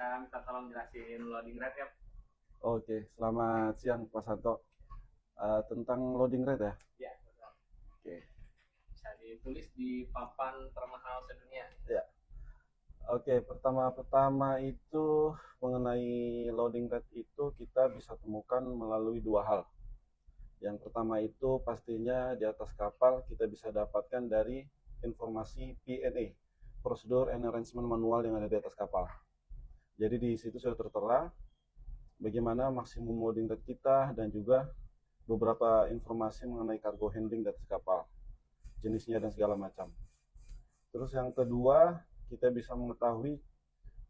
Bisa minta tolong jelasin loading rate ya? Oke, selamat siang Pak Santo. Tentang loading rate ya? Ya, betul. Oke. Bisa ditulis di papan termahal sedunia. Ya. Oke, pertama-tama itu mengenai loading rate itu kita bisa temukan melalui dua hal. Yang pertama itu pastinya di atas kapal kita bisa dapatkan dari informasi PNA, Prosedur and Arrangement Manual yang ada di atas kapal. Jadi di situ sudah tertera bagaimana maksimum loading rate kita dan juga beberapa informasi mengenai cargo handling di atas kapal, jenisnya dan segala macam. Terus yang kedua, kita bisa mengetahui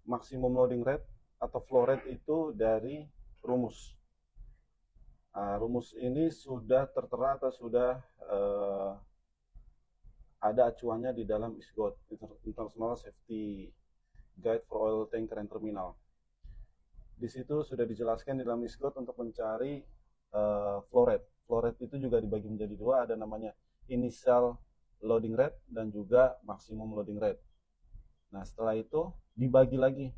maksimum loading rate atau flow rate itu dari rumus. Rumus ini sudah tertera atau sudah ada acuannya di dalam ISGOT, International Safety Guide for Oil Tanker and Terminal. Di situ sudah dijelaskan di dalam ISGOT untuk mencari flow rate. Flow rate itu juga dibagi menjadi dua, ada namanya initial loading rate dan juga maximum loading rate. Nah, setelah itu dibagi lagi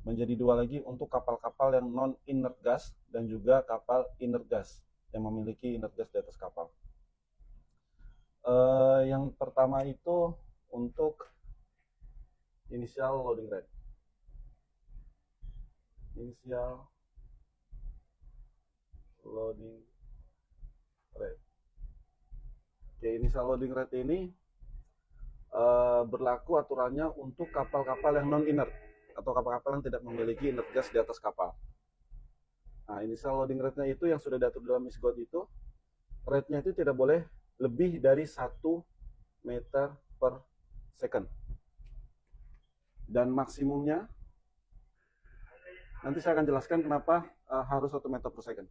menjadi dua lagi untuk kapal-kapal yang non inert gas dan juga kapal inert gas yang memiliki inert gas di atas kapal. Yang pertama itu untuk initial loading rate. Initial loading rate. Oke, initial loading rate ini berlaku aturannya untuk kapal-kapal yang non inert atau kapal-kapal yang tidak memiliki inert gas di atas kapal. Nah, initial loading rate-nya itu yang sudah diatur dalam ISGOT itu, rate-nya itu tidak boleh lebih dari 1 meter per second. Dan maksimumnya, nanti saya akan jelaskan kenapa harus 1 meter per second.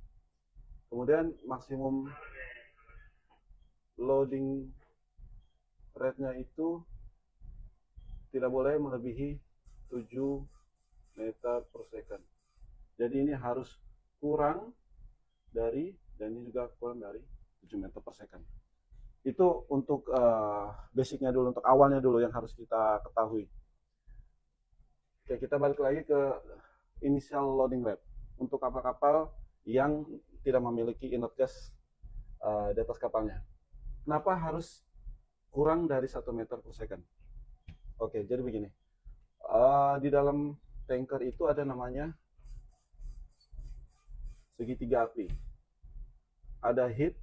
Kemudian maksimum loading rate-nya itu tidak boleh melebihi 7 meter per second. Jadi ini harus kurang dari, dan ini juga kurang dari 7 meter per second. Itu untuk basicnya dulu, untuk awalnya dulu yang harus kita ketahui. Oke, kita balik lagi ke initial loading rate untuk kapal-kapal yang tidak memiliki inert gas di atas kapalnya. Kenapa harus kurang dari 1 meter per second? Oke, jadi begini. Di dalam tanker itu ada namanya segitiga api. Ada heat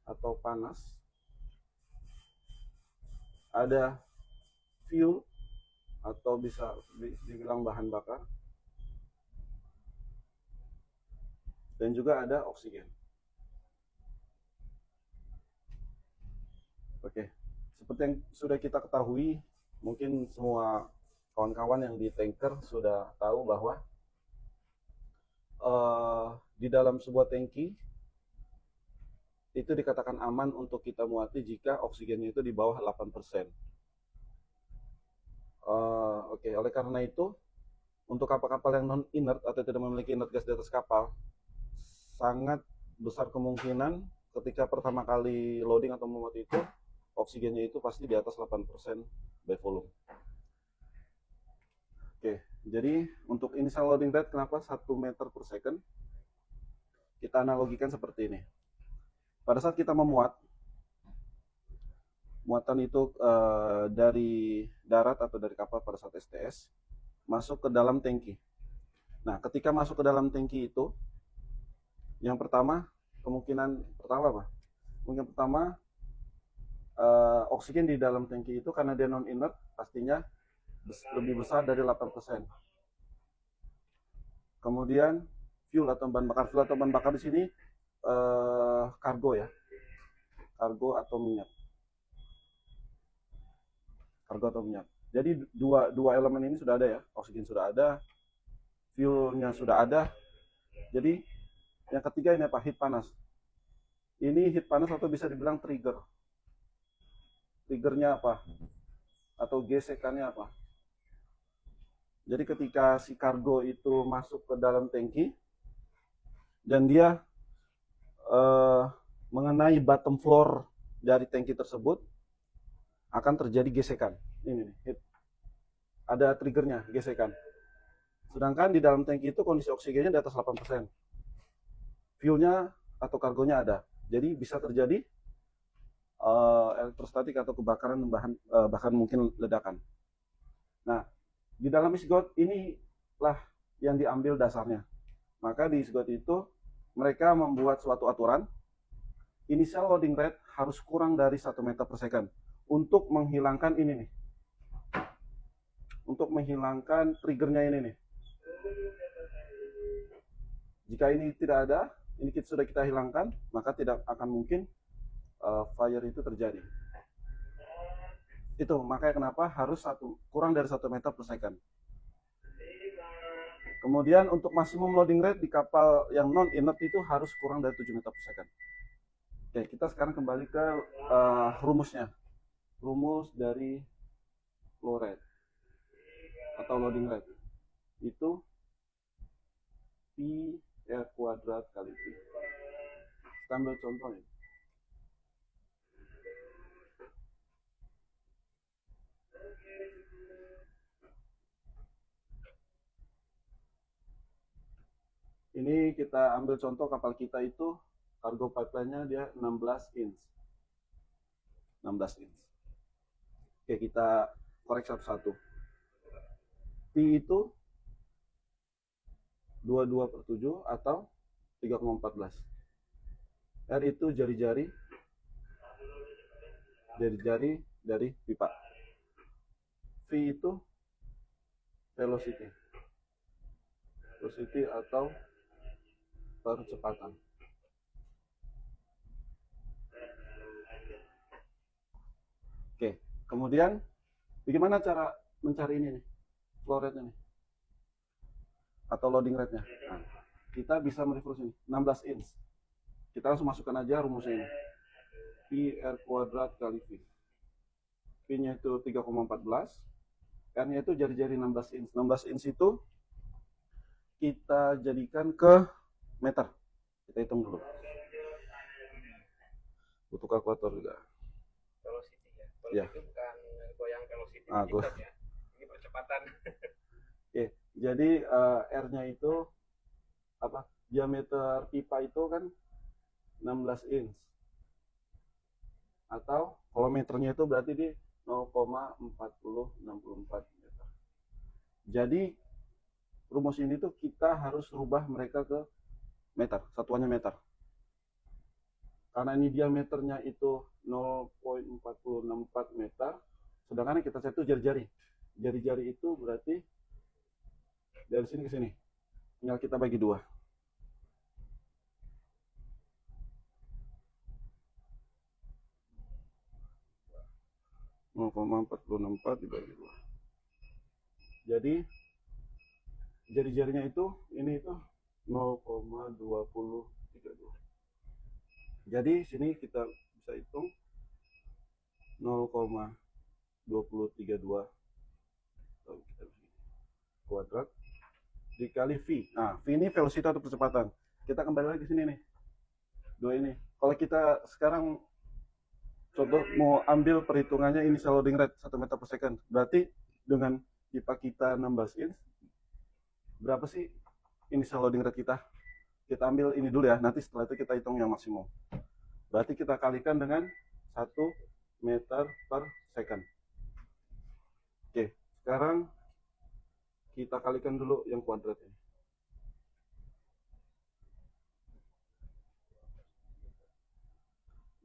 atau panas, ada fuel atau bisa dibilang bahan bakar, dan juga ada oksigen. Oke, seperti yang sudah kita ketahui, mungkin semua kawan-kawan yang di tanker sudah tahu bahwa di dalam sebuah tangki itu dikatakan aman untuk kita muati jika oksigennya itu di bawah 8%. Oke, oleh karena itu untuk kapal-kapal yang non inert atau tidak memiliki inert gas di atas kapal, sangat besar kemungkinan ketika pertama kali loading atau memuat itu oksigennya itu pasti di atas 8% by volume. Oke, jadi untuk initial loading rate kenapa 1 meter per second? Kita analogikan seperti ini. Pada saat kita memuat, muatan itu dari darat atau dari kapal pada saat STS masuk ke dalam tangki. Nah, ketika masuk ke dalam tangki itu, yang pertama, kemungkinan pertama apa? Kemungkinan pertama, oksigen di dalam tangki itu karena dia non inert pastinya lebih besar dari 8%. Kemudian fuel atau bahan bakar di sini kargo ya, kargo atau minyak. Kargo atau minyak. Jadi dua elemen ini sudah ada ya, oksigen sudah ada, fuelnya sudah ada. Jadi yang ketiga ini apa? Heat panas. Ini heat panas atau bisa dibilang trigger. Triggernya apa? Atau gesekannya apa? Jadi ketika si kargo itu masuk ke dalam tangki dan dia mengenai bottom floor dari tangki tersebut, akan terjadi gesekan. Ini nih, ada triggernya, gesekan. Sedangkan di dalam tangki itu kondisi oksigennya di atas 8%. Fuelnya atau kargonya ada. Jadi bisa terjadi elektrostatik atau kebakaran bahkan mungkin ledakan. Nah, di dalam isgot inilah yang diambil dasarnya. Maka di isgot itu mereka membuat suatu aturan, initial loading rate harus kurang dari 1 meter per second untuk menghilangkan ini nih. Untuk menghilangkan triggernya ini nih. Jika ini tidak ada, ini sudah kita hilangkan, maka tidak akan mungkin fire itu terjadi. Itu makanya kenapa harus kurang dari 1 meter per second. Kemudian untuk maksimum loading rate di kapal yang non inert itu harus kurang dari 7 meter per second. Oke, kita sekarang kembali ke rumusnya. Rumus dari flow rate atau loading rate itu P R kuadrat kali V. Kita ambil contoh ya. Ini kita ambil contoh kapal kita itu cargo pipeline-nya dia 16 inch. 16 inch. Oke, kita korek satu-satu. P itu 22/7 atau 3,14. R itu jari-jari dari pipa. V itu velocity atau percepatan. Oke, kemudian bagaimana cara mencari ini nih, flow rate-nya nih, atau loading rate-nya? Nah, kita bisa mereverse ini, 16 inch. Kita langsung masukkan aja rumusnya ini. Pi R kuadrat kali V. V-nya itu 3,14. R-nya itu jari-jari 16 inch. 16 inch itu kita jadikan ke meter. Kita hitung dulu. Butuh kalkulator juga. Velocity ya. Velocity Ya. itu bukan goyang velocity Ah, ya. Ini percepatan. Oke, jadi R-nya itu apa? Diameter pipa itu kan 16 inch. Atau kalau meternya itu berarti di 0,4064 meter. Jadi rumus ini tuh kita harus rubah mereka ke meter, satuannya meter. Karena ini diameternya itu 0,4064 meter, sedangkan yang kita cari itu jari-jari. Jari-jari itu berarti dari sini ke sini. Tinggal kita bagi dua. .464 dibagi 2. Jadi jari-jarinya itu ini itu 0,2032. Jadi sini kita bisa hitung 0,2032 kuadrat dikali V. Nah, V ini velocity atau percepatan. Kita kembali lagi ke sini nih. Dua ini. Kalau kita sekarang contoh mau ambil perhitungannya initial loading rate 1 meter per second. Berarti dengan pipa kita 16 inch, berapa sih initial loading rate kita? Kita ambil ini dulu ya, nanti setelah itu kita hitung yang maksimum. Berarti kita kalikan dengan 1 meter per second. Oke, sekarang kita kalikan dulu yang kuadrat ini.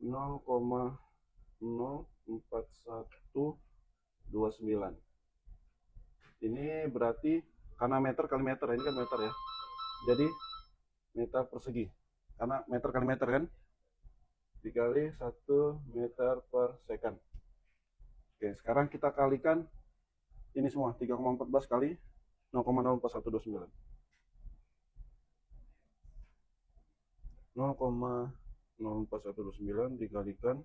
0,04129. Ini berarti karena meter kali meter, ini kan meter ya. Jadi meter persegi. Karena meter kali meter kan, dikali 1 meter per second. Oke, sekarang kita kalikan ini semua 3,14 kali 0,04129. 0,04129 dikalikan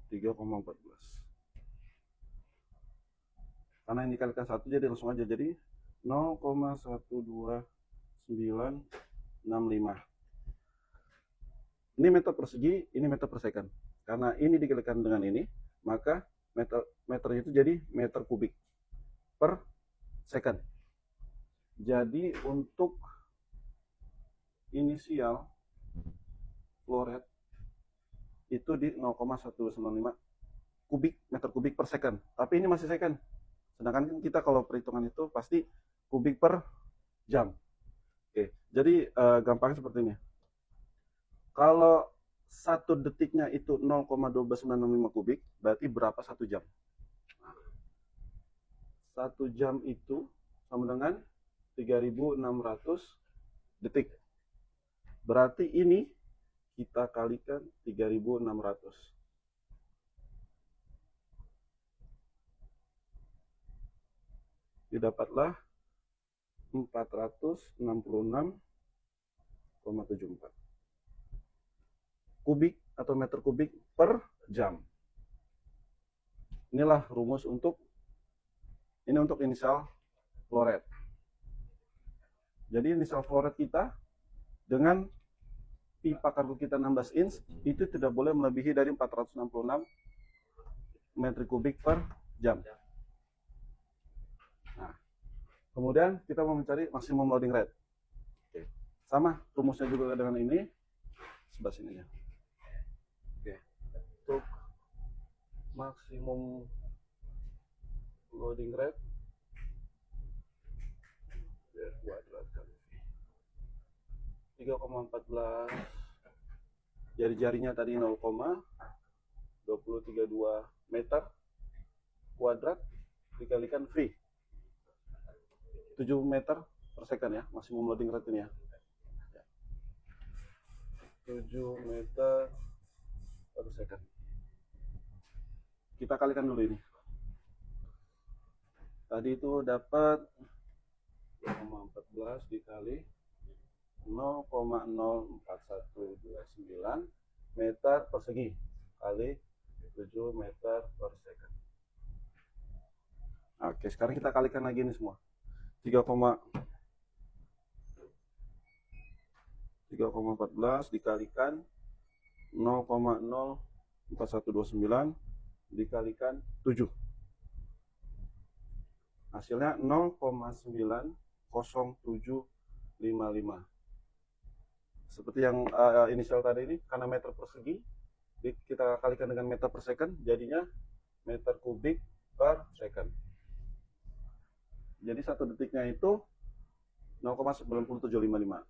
3,14. Karena ini dikalikan 1 jadi langsung aja, jadi 0,12965. Ini meter persegi, ini meter per second. Karena ini dikalikan dengan ini, maka meternya itu jadi meter kubik per second. Jadi untuk inisial flow rate itu di 0,1295 meter kubik per second. Tapi ini masih second. Sedangkan kita kalau perhitungan itu pasti kubik per jam. Oke, jadi gampangnya seperti ini. Kalau 1 detiknya itu 0,12965 kubik, berarti berapa 1 jam? 1 jam itu sama dengan 3600 detik. Berarti ini kita kalikan 3600. Didapatlah 466,74 kubik atau meter kubik per jam. Inilah rumus untuk inisial flow rate. Jadi inisial flow rate kita dengan pipa kargo kita 16 inch itu tidak boleh melebihi dari 466 meter kubik per jam. Nah, kemudian kita mau mencari maksimum loading rate. Oke. Sama rumusnya juga dengan ini, sebelah sini ya. Oke. Untuk maksimum loading rate kuadrat kali 3,14, jari-jarinya tadi 0,2032 meter kuadrat dikalikan V 7 meter per second ya, maksimum loading rate ini ya. 7 meter per second. Kita kalikan dulu ini. Tadi itu dapat 0,14 dikali 0,04129 meter persegi kali 7 meter per second. Oke, sekarang kita kalikan lagi ini semua. 3,14 dikalikan 0,04129 dikalikan 7. Hasilnya 0,90755. Seperti yang inisial tadi ini, karena meter persegi, kita kalikan dengan meter per second, jadinya meter kubik per second. Jadi 1 detiknya itu 0,90755.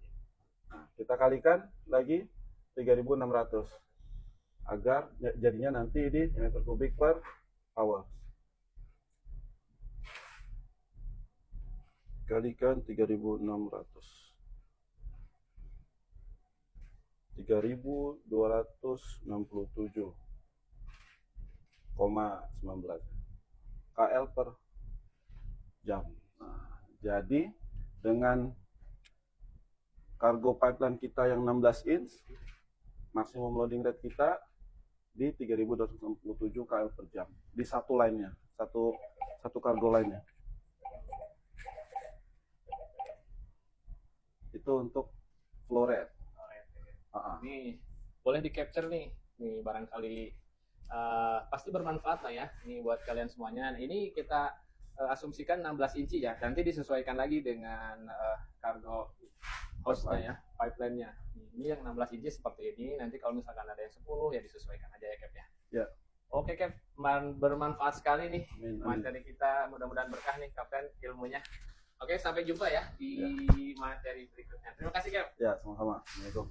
Nah, kita kalikan lagi 3600 agar jadinya nanti di meter kubik per hour. Kalikan 3600, 3267,19 KL per jam. Nah, jadi dengan kargo pipeline kita yang 16 inch, maksimum loading rate kita di 3267 KL per jam di satu line-nya, satu kargo line-nya. Itu untuk flow rate. Nih boleh di capture nih barangkali pasti bermanfaat lah ya nih buat kalian semuanya. Nah, ini kita asumsikan 16 inci ya, nanti disesuaikan lagi dengan kargo hostnya ya, pipeline-nya. Ini yang 16 inci seperti ini, nanti kalau misalkan ada yang 10 ya disesuaikan aja ya Cap ya. Ya. Oke Cap, bermanfaat sekali nih materi kita, mudah-mudahan berkah nih Kapten ilmunya. Oke, sampai jumpa ya di materi berikutnya. Terima kasih Cap. Ya, sama-sama. Assalamualaikum.